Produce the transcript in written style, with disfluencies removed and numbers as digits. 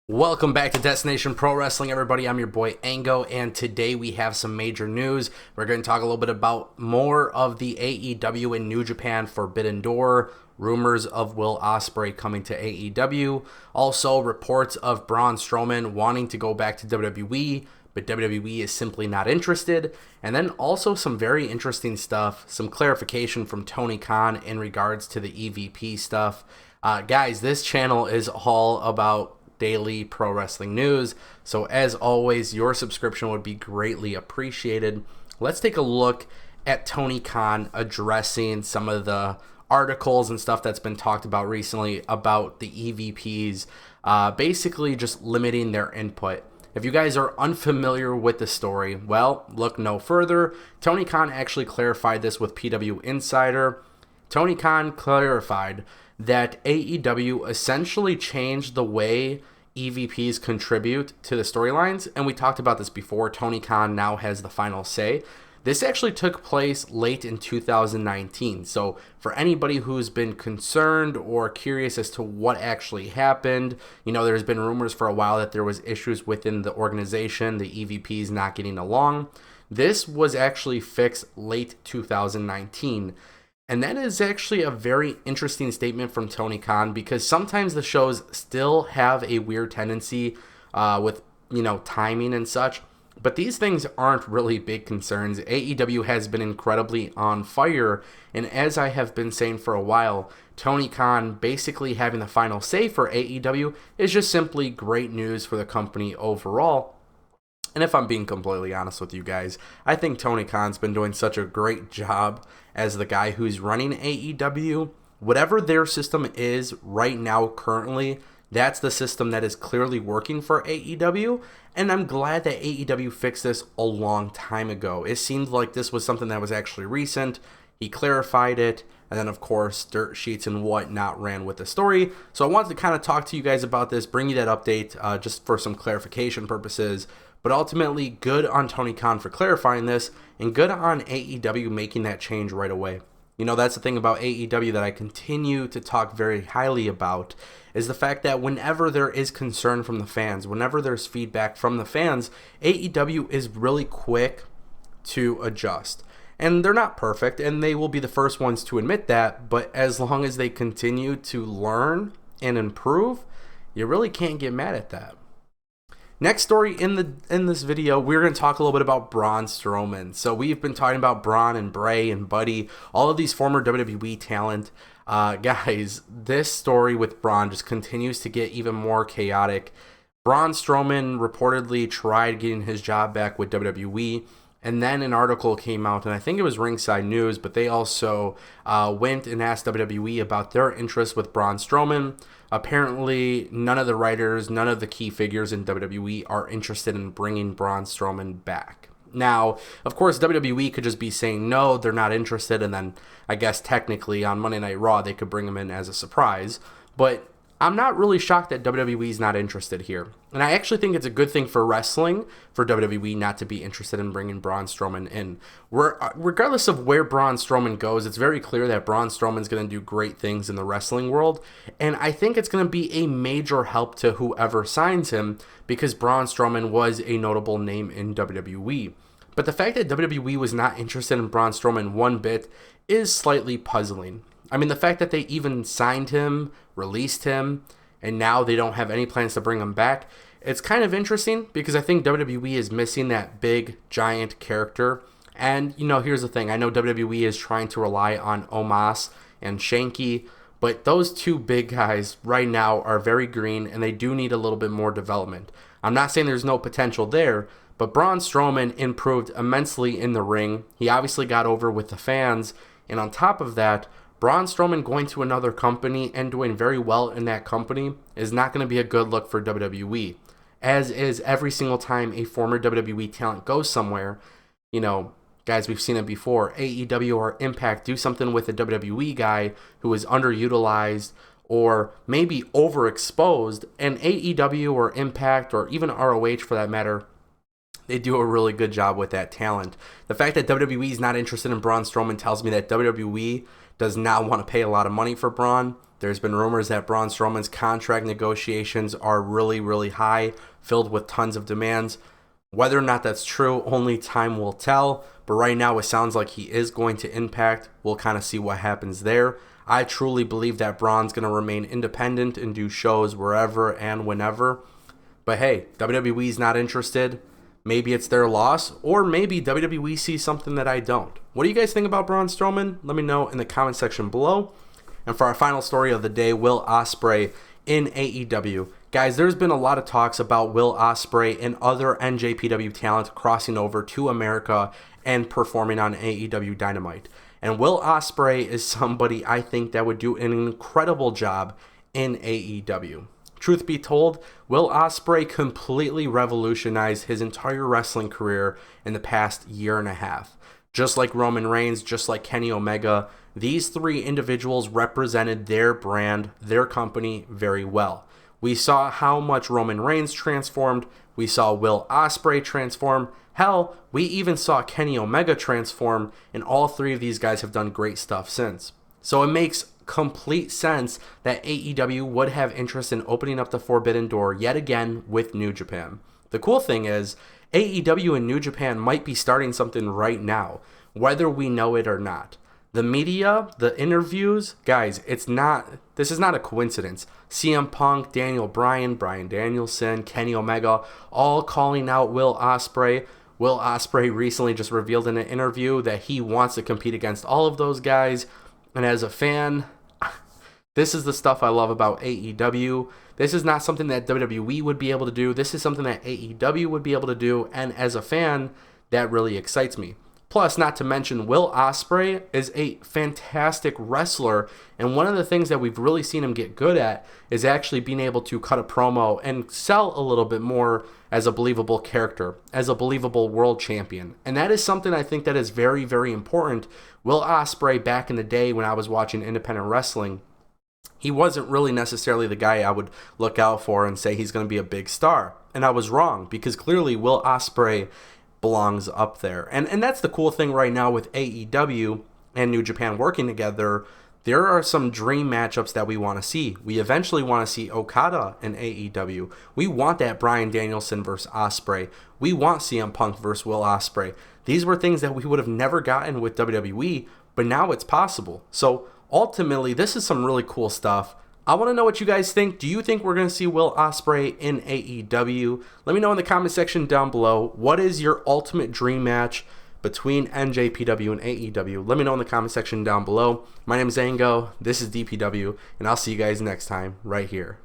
Welcome back to Destination Pro Wrestling, everybody. I'm your boy Ango, and today we have some major news. We're going to talk a little bit about more of the AEW and New Japan Forbidden Door, rumors of Will Ospreay coming to AEW, also reports of Braun Strowman wanting to go back to WWE, but WWE is simply not interested, and then also some very interesting stuff, some clarification from Tony Khan in regards to the EVP stuff. Guys, this channel is all about daily pro wrestling news, so as always, your subscription would be greatly appreciated. Let's take a look at Tony Khan addressing some of the articles and stuff that's been talked about recently about the EVPs, basically just limiting their input. If you guys are unfamiliar with the story, well, look no further. Tony Khan actually clarified this with PW Insider. Tony Khan clarified that AEW essentially changed the way EVPs contribute to the storylines, and we talked about this before. Tony Khan now has the final say. This actually took place late in 2019, so for anybody who's been concerned or curious as to what actually happened, there's been rumors for a while that there was issues within the organization, the EVPs not getting along. This was actually fixed late 2019. And that is actually a very interesting statement from Tony Khan, because sometimes the shows still have a weird tendency with, timing and such. But these things aren't really big concerns. AEW has been incredibly on fire. And as I have been saying for a while, Tony Khan basically having the final say for AEW is just simply great news for the company overall. And if I'm being completely honest with you guys, I think Tony Khan's been doing such a great job as the guy who's running AEW. Whatever their system is right now currently, that's the system that is clearly working for AEW. And I'm glad that AEW fixed this a long time ago. It seemed like this was something that was actually recent. He clarified it. And then, of course, dirt sheets and whatnot ran with the story. So I wanted to kind of talk to you guys about this, bring you that update just for some clarification purposes. But ultimately, good on Tony Khan for clarifying this, and good on AEW making that change right away. That's the thing about AEW that I continue to talk very highly about, is the fact that whenever there is concern from the fans, whenever there's feedback from the fans, AEW is really quick to adjust. And they're not perfect, and they will be the first ones to admit that, but as long as they continue to learn and improve, you really can't get mad at that. Next story in this video, we're going to talk a little bit about Braun Strowman. So we've been talking about Braun and Bray and Buddy, all of these former WWE talent. Guys, this story with Braun just continues to get even more chaotic. Braun Strowman reportedly tried getting his job back with WWE, and then an article came out, and I think it was Ringside News, but they also went and asked WWE about their interest with Braun Strowman. Apparently, none of the writers, none of the key figures in WWE are interested in bringing Braun Strowman back. Now, of course, WWE could just be saying no, they're not interested, and then I guess technically on Monday Night Raw they could bring him in as a surprise. But I'm not really shocked that WWE is not interested here. And I actually think it's a good thing for wrestling for WWE not to be interested in bringing Braun Strowman in. Regardless of where Braun Strowman goes, it's very clear that Braun Strowman's going to do great things in the wrestling world. And I think it's going to be a major help to whoever signs him, because Braun Strowman was a notable name in WWE. But the fact that WWE was not interested in Braun Strowman one bit is slightly puzzling. I mean, the fact that they even signed him, released him, and now they don't have any plans to bring him back, it's kind of interesting, because I think WWE is missing that big, giant character. And, here's the thing. I know WWE is trying to rely on Omos and Shanky, but those two big guys right now are very green, and they do need a little bit more development. I'm not saying there's no potential there, but Braun Strowman improved immensely in the ring. He obviously got over with the fans, and on top of that, Braun Strowman going to another company and doing very well in that company is not going to be a good look for WWE. As is every single time a former WWE talent goes somewhere, guys, we've seen it before. AEW or Impact do something with a WWE guy who is underutilized or maybe overexposed, and AEW or Impact or even ROH for that matter, they do a really good job with that talent. The fact that WWE is not interested in Braun Strowman tells me that WWE does not want to pay a lot of money for Braun. There's been rumors that Braun Strowman's contract negotiations are really, really high, filled with tons of demands. Whether or not that's true, only time will tell. But right now, it sounds like he is going to Impact. We'll kind of see what happens there. I truly believe that Braun's going to remain independent and do shows wherever and whenever. But hey, WWE's not interested. Maybe it's their loss, or maybe WWE sees something that I don't. What do you guys think about Braun Strowman? Let me know in the comment section below. And for our final story of the day, Will Ospreay in AEW. Guys, there's been a lot of talks about Will Ospreay and other NJPW talent crossing over to America and performing on AEW Dynamite. And Will Ospreay is somebody I think that would do an incredible job in AEW. Truth be told, Will Ospreay completely revolutionized his entire wrestling career in the past year and a half. Just like Roman Reigns, just like Kenny Omega, these three individuals represented their brand, their company very well. We saw how much Roman Reigns transformed. We saw Will Ospreay transform. Hell, we even saw Kenny Omega transform, and all three of these guys have done great stuff since. So it makes complete sense that AEW would have interest in opening up the Forbidden Door yet again with New Japan. The cool thing is, AEW and New Japan might be starting something right now, whether we know it or not. The media, the interviews, guys, this is not a coincidence. CM Punk, Daniel Bryan, Bryan Danielson, Kenny Omega, all calling out Will Ospreay. Will Ospreay recently just revealed in an interview that he wants to compete against all of those guys. And as a fan, this is the stuff I love about AEW. This is not something that WWE would be able to do. This is something that AEW would be able to do. And as a fan, that really excites me. Plus, not to mention, Will Ospreay is a fantastic wrestler, and one of the things that we've really seen him get good at is actually being able to cut a promo and sell a little bit more as a believable character, as a believable world champion. And that is something I think that is very, very important. Will Ospreay, back in the day when I was watching independent wrestling, he wasn't really necessarily the guy I would look out for and say he's going to be a big star. And I was wrong, because clearly Will Ospreay belongs up there. And that's the cool thing right now with AEW and New Japan working together. There are some dream matchups that we want to see. We eventually want to see Okada in AEW. We want that Bryan Danielson versus Ospreay. We want CM Punk versus Will Ospreay. These were things that we would have never gotten with WWE, but now it's possible. So ultimately, this is some really cool stuff. I want to know what you guys think. Do you think we're going to see Will Ospreay in AEW? Let me know in the comment section down below. What is your ultimate dream match between NJPW and AEW? Let me know in the comment section down below. My name is Ango. This is DPW, and I'll see you guys next time right here.